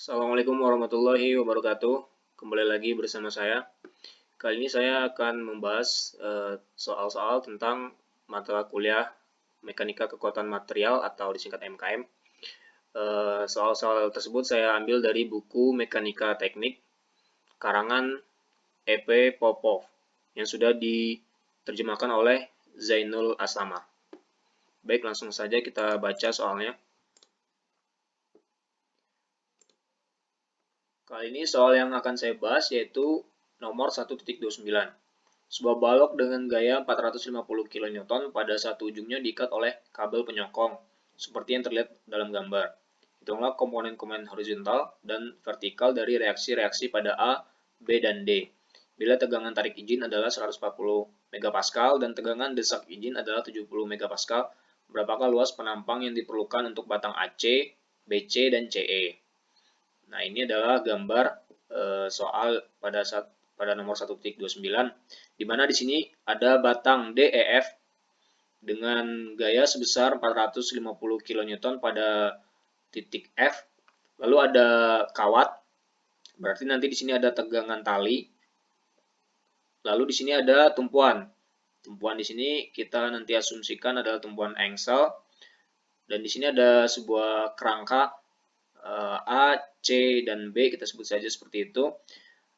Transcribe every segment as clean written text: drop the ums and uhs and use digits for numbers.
Assalamualaikum warahmatullahi wabarakatuh. Kembali lagi bersama saya. Kali ini saya akan membahas soal-soal tentang mata kuliah Mekanika Kekuatan Material atau disingkat MKM. Soal-soal tersebut saya ambil dari buku Mekanika Teknik karangan EP Popov yang sudah diterjemahkan oleh Zainul Asama. Baik, langsung saja kita baca soalnya. Kali ini soal yang akan saya bahas yaitu nomor 1.29. Sebuah balok dengan gaya 450 kN pada satu ujungnya diikat oleh kabel penyokong, seperti yang terlihat dalam gambar. Hitunglah komponen-komponen horizontal dan vertikal dari reaksi-reaksi pada A, B, dan D. Bila tegangan tarik izin adalah 140 MPa dan tegangan desak izin adalah 70 MPa, berapakah luas penampang yang diperlukan untuk batang AC, BC, dan CE? Nah, ini adalah gambar soal pada nomor 1.29, di mana di sini ada batang DEF dengan gaya sebesar 450 kN pada titik F. Lalu ada kawat, berarti nanti di sini ada tegangan tali. Lalu di sini ada tumpuan. Tumpuan di sini kita nanti asumsikan adalah tumpuan engsel. Dan di sini ada sebuah kerangka A, C, dan B, kita sebut saja seperti itu.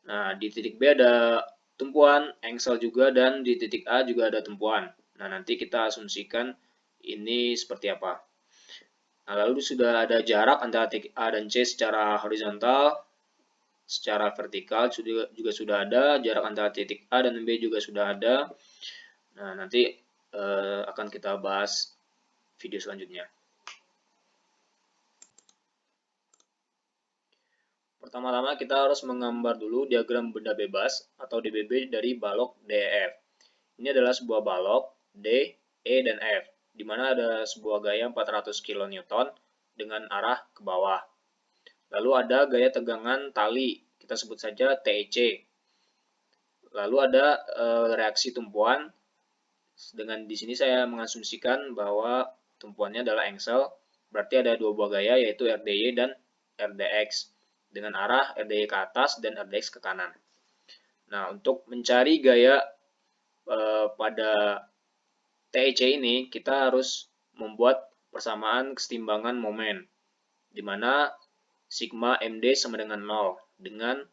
Nah, di titik B ada tumpuan, engsel juga, dan di titik A juga ada tumpuan. Nah, nanti kita asumsikan ini seperti apa. Nah, lalu sudah ada jarak antara titik A dan C secara horizontal, secara vertikal juga sudah ada, jarak antara titik A dan B juga sudah ada. Nah, nanti akan kita bahas video selanjutnya. Pertama-tama kita harus menggambar dulu diagram benda bebas atau DBB dari balok DEF. Ini adalah sebuah balok D, E, dan F, di mana ada sebuah gaya 400 kN dengan arah ke bawah. Lalu ada gaya tegangan tali, kita sebut saja TEC. Lalu ada reaksi tumpuan, dengan di sini saya mengasumsikan bahwa tumpuannya adalah engsel, berarti ada dua buah gaya yaitu RDY dan RDX dengan arah RDY ke atas dan RDX ke kanan. Nah, untuk mencari gaya pada TEC ini, kita harus membuat persamaan kesetimbangan momen, di mana sigma MD sama dengan 0 dengan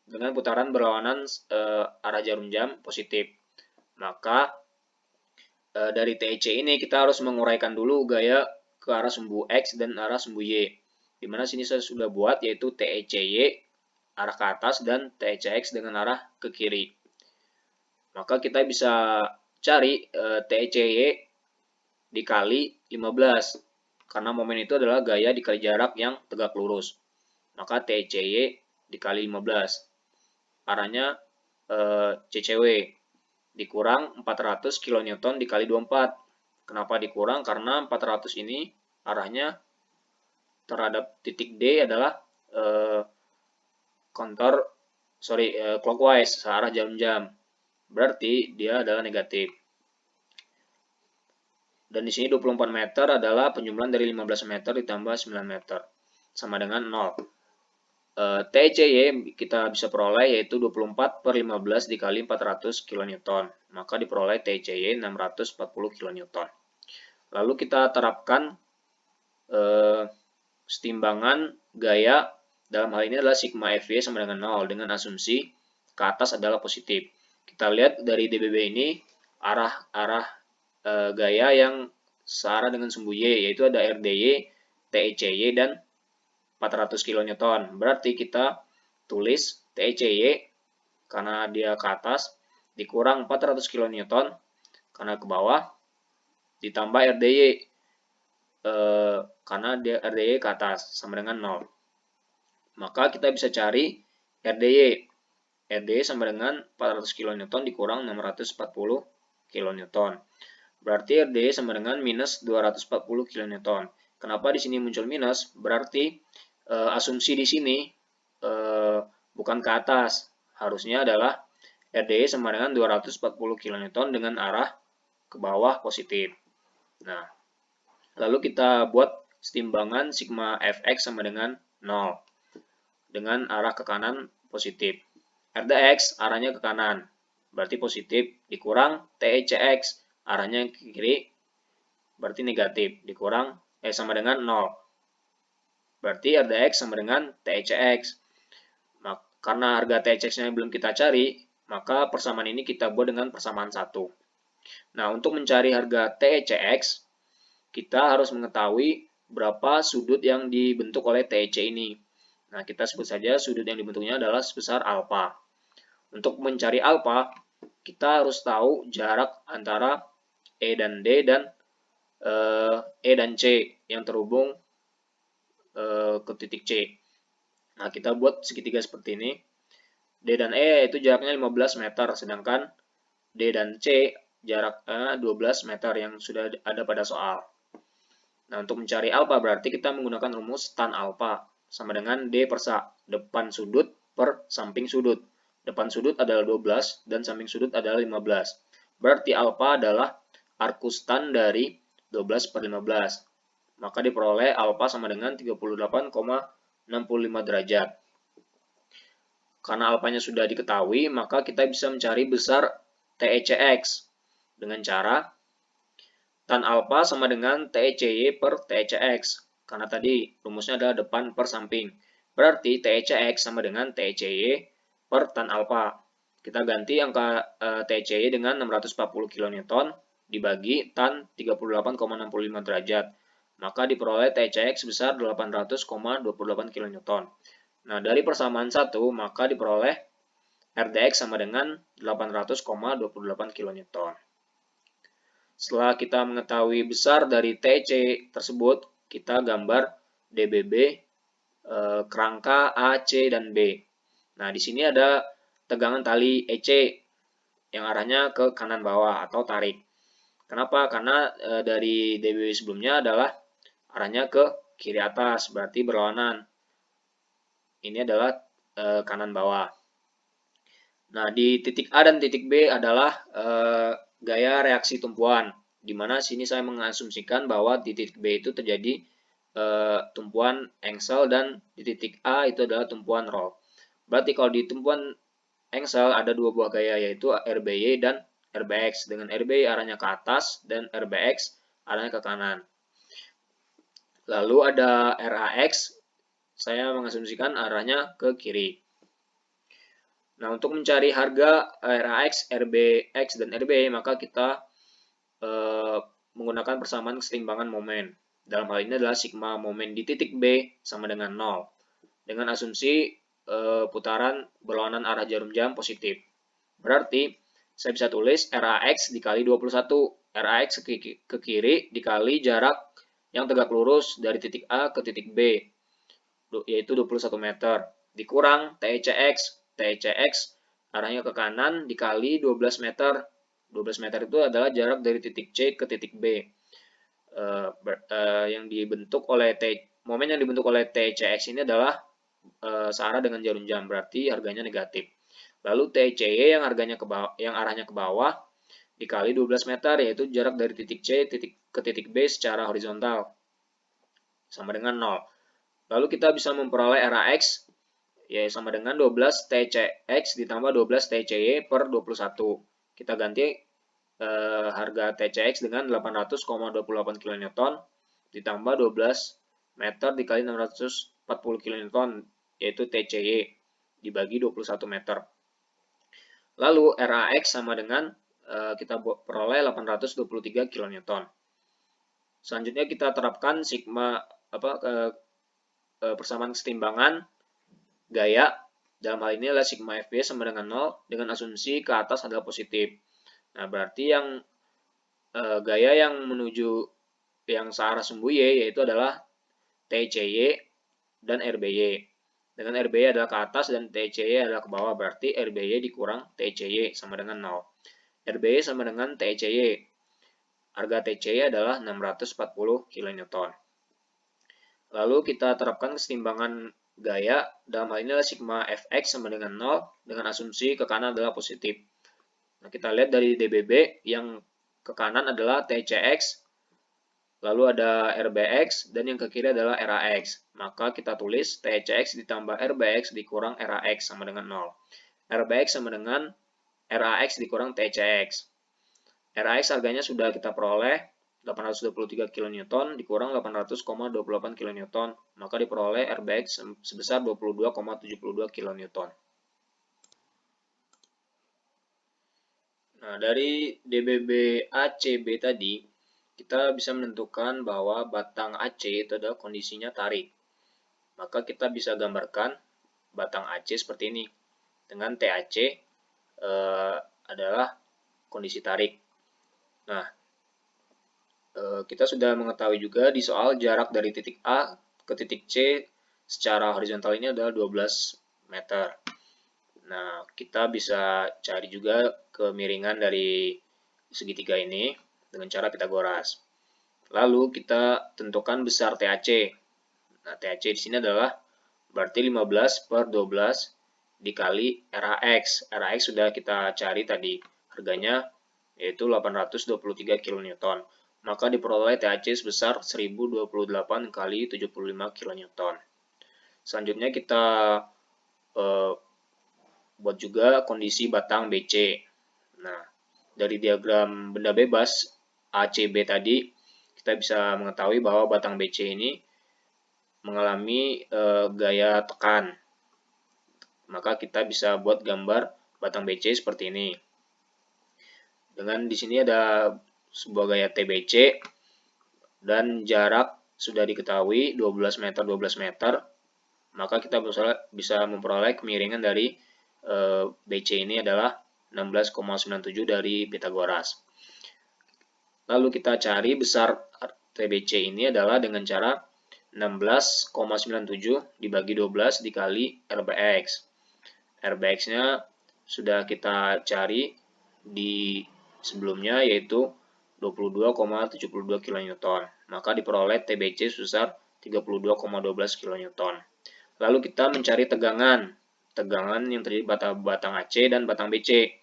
dengan putaran berlawanan arah jarum jam positif. Maka dari TEC ini kita harus menguraikan dulu gaya ke arah sumbu X dan arah sumbu Y. Di mana sini saya sudah buat yaitu TECY arah ke atas dan TECX dengan arah ke kiri. Maka kita bisa cari TECY dikali 15 karena momen itu adalah gaya dikali jarak yang tegak lurus. Maka TECY dikali 15 arahnya CCW dikurang 400 kN dikali 24. Kenapa dikurang? Karena 400 ini arahnya terhadap titik D adalah clockwise, searah jarum jam. Berarti dia adalah negatif. Dan di sini 24 meter adalah penjumlahan dari 15 meter ditambah 9 meter. Sama dengan 0. TECY kita bisa peroleh yaitu 24 per 15 dikali 400 kN. Maka diperoleh TECY 640 kN. Lalu kita terapkan kesetimbangan gaya, dalam hal ini adalah sigma FY sama dengan 0 dengan asumsi ke atas adalah positif. Kita lihat dari DBB ini arah gaya yang searah dengan sumbu Y, yaitu ada RDY, TECY, dan 400 kN. Berarti kita tulis TECY karena dia ke atas dikurang 400 kN karena ke bawah ditambah RDY karena dia RDY ke atas sama dengan 0. Maka kita bisa cari RDY. RDY sama dengan 400 kN dikurang 640 kN. Berarti RDY sama dengan minus 240 kN. Kenapa di sini muncul minus? Berarti asumsi di sini bukan ke atas. Harusnya adalah RDY sama dengan 240 kN dengan arah ke bawah positif. Nah, Lalu kita buat setimbangan sigma Fx sama dengan 0 dengan arah ke kanan positif. Rdx arahnya ke kanan, berarti positif, dikurang TECX arahnya ke kiri, berarti negatif, dikurang sama dengan 0. Berarti Rdx sama dengan TECX. Karena harga TECX-nya belum kita cari, maka persamaan ini kita buat dengan persamaan 1. Nah, untuk mencari harga TECX, kita harus mengetahui berapa sudut yang dibentuk oleh TEC ini. Nah, kita sebut saja sudut yang dibentuknya adalah sebesar alfa. Untuk mencari alfa, kita harus tahu jarak antara E dan D dan E dan C yang terhubung ke titik C. Nah, kita buat segitiga seperti ini. D dan E itu jaraknya 15 meter, sedangkan D dan C jaraknya 12 meter yang sudah ada pada soal. Nah, untuk mencari alfa berarti kita menggunakan rumus tan alfa sama dengan D per SA, depan sudut per samping sudut. Depan sudut adalah 12 dan samping sudut adalah 15. Berarti alfa adalah arcus tan dari 12 per 15. Maka diperoleh alfa sama dengan 38,65 derajat. Karena alfanya sudah diketahui, maka kita bisa mencari besar TECX dengan cara tan alfa sama dengan TECY per TECX. Karena tadi rumusnya adalah depan per samping. Berarti TECX sama dengan TECY per tan alfa. Kita ganti angka TECY dengan 640 kN dibagi tan 38,65 derajat. Maka diperoleh TECX sebesar 800,28 kN. Nah, dari persamaan 1, maka diperoleh Rdx sama dengan 800,28 kN. Setelah kita mengetahui besar dari TC tersebut, kita gambar DBB kerangka A, C, dan B. Nah, di sini ada tegangan tali EC yang arahnya ke kanan bawah atau tarik. Kenapa? Karena dari DBB sebelumnya adalah arahnya ke kiri atas, berarti berlawanan. Ini adalah kanan bawah. Nah, di titik A dan titik B adalah gaya reaksi tumpuan, di mana sini saya mengasumsikan bahwa di titik B itu terjadi tumpuan Engsel dan di titik A itu adalah tumpuan roll. Berarti kalau di tumpuan Engsel ada dua buah gaya, yaitu RBY dan RBX, dengan RBY arahnya ke atas dan RBX arahnya ke kanan. Lalu ada RAX, saya mengasumsikan arahnya ke kiri. Nah, untuk mencari harga RAX, RBX, dan RB, maka kita menggunakan persamaan kesetimbangan momen. Dalam hal ini adalah sigma momen di titik B sama dengan 0. Dengan asumsi putaran berlawanan arah jarum jam positif. Berarti, saya bisa tulis RAX dikali 21. RAX ke kiri dikali jarak yang tegak lurus dari titik A ke titik B, yaitu 21 meter. Dikurang TECX. TECX arahnya ke kanan dikali 12 meter. 12 meter itu adalah jarak dari titik C ke titik B. Momen yang dibentuk oleh TECX ini adalah searah dengan jarum jam, berarti harganya negatif. Lalu TECY yang arahnya ke bawah dikali 12 meter, yaitu jarak dari titik C ke titik B secara horizontal, sama dengan 0. Lalu kita bisa memperoleh RAX ya sama dengan 12 TCX ditambah 12 TCY per 21. Kita ganti harga TCX dengan 800,28 kN ditambah 12 meter dikali 640 kN, yaitu TCY dibagi 21 meter. Lalu RAX sama dengan kita peroleh 823 kN. Selanjutnya kita terapkan sigma persamaan kesetimbangan gaya, dalam hal ini adalah sigma FB sama dengan 0 dengan asumsi ke atas adalah positif. Nah, berarti yang gaya yang menuju yang searah sumbu Y yaitu adalah TCY dan RBY. Dengan RBY adalah ke atas dan TCY adalah ke bawah, berarti RBY dikurang TCY sama dengan 0. RBY sama dengan TCY. Harga TCY adalah 640 kN. Lalu kita terapkan kesetimbangan gaya, dalam hal ini adalah sigma Fx sama dengan 0 dengan asumsi ke kanan adalah positif. Nah, kita lihat dari DBB yang ke kanan adalah TCX, lalu ada RBX, dan yang ke kiri adalah RAX. Maka kita tulis THX ditambah RBX dikurang RAX sama dengan 0. RBX sama dengan RAX dikurang THX. RAX harganya sudah kita peroleh 823 kN dikurang 800,28 kN, maka diperoleh RBX sebesar 22,72 kN. Nah, dari DBB ACB tadi, kita bisa menentukan bahwa batang AC itu adalah kondisinya tarik. Maka kita bisa gambarkan batang AC seperti ini. Dengan TAC adalah kondisi tarik. Nah, kita sudah mengetahui juga di soal jarak dari titik A ke titik C secara horizontal ini adalah 12 meter. Nah, kita bisa cari juga kemiringan dari segitiga ini dengan cara Pitagoras. Lalu kita tentukan besar TAC. Nah, TAC di sini adalah berarti 15/12 dikali RAX. RAX sudah kita cari tadi harganya yaitu 823 kN. Maka diperoleh TAC sebesar 1028 kali 75 kN. Selanjutnya kita buat juga kondisi batang BC. Nah, dari diagram benda bebas ACB tadi, kita bisa mengetahui bahwa batang BC ini mengalami gaya tekan. Maka kita bisa buat gambar batang BC seperti ini. Dengan di sini ada sebuah gaya TBC dan jarak sudah diketahui 12 meter 12 meter. Maka kita bisa memperoleh kemiringan dari BC ini adalah 16,97 dari Pitagoras. Lalu kita cari besar TBC ini adalah dengan cara 16,97 dibagi 12 dikali RBX. RBX-nya sudah kita cari di sebelumnya yaitu 22,72 kN. Maka diperoleh TBC sebesar 32,12 kN. Lalu kita mencari tegangan yang terjadi pada batang AC dan batang BC.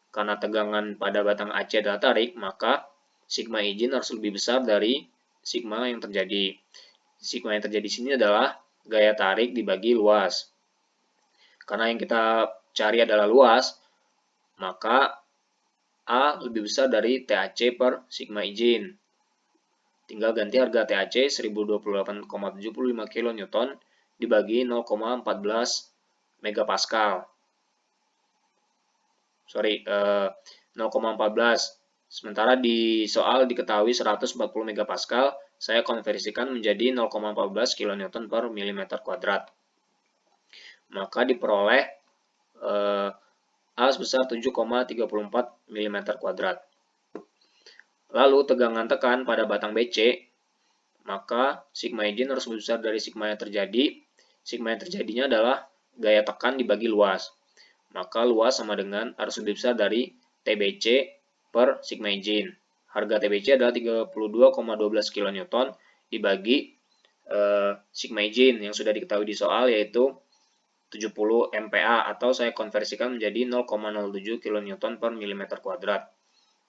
Karena tegangan pada batang AC adalah tarik, maka sigma izin harus lebih besar dari sigma yang terjadi. Sigma yang terjadi di sini adalah gaya tarik dibagi luas. Karena yang kita cari adalah luas, maka A lebih besar dari TAC per sigma izin. Tinggal ganti harga TAC 1028,75 kN dibagi 0,14 megapascal. 0,14. Sementara di soal diketahui 140 megapascal, saya konversikan menjadi 0,14 kN per milimeter kuadrat. Maka diperoleh A sebesar 7,34 mm kuadrat. Lalu tegangan tekan pada batang BC, maka sigma izin harus lebih besar dari sigma yang terjadi. Sigma yang terjadinya adalah gaya tekan dibagi luas. Maka luas sama dengan harus lebih besar dari TBC per sigma izin. Harga TBC adalah 32,12 kN dibagi sigma izin yang sudah diketahui di soal yaitu 70 MPa atau saya konversikan menjadi 0,07 kN per milimeter kuadrat.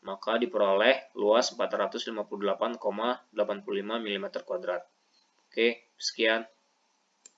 Maka diperoleh luas 458,85 mm kuadrat. Oke, sekian.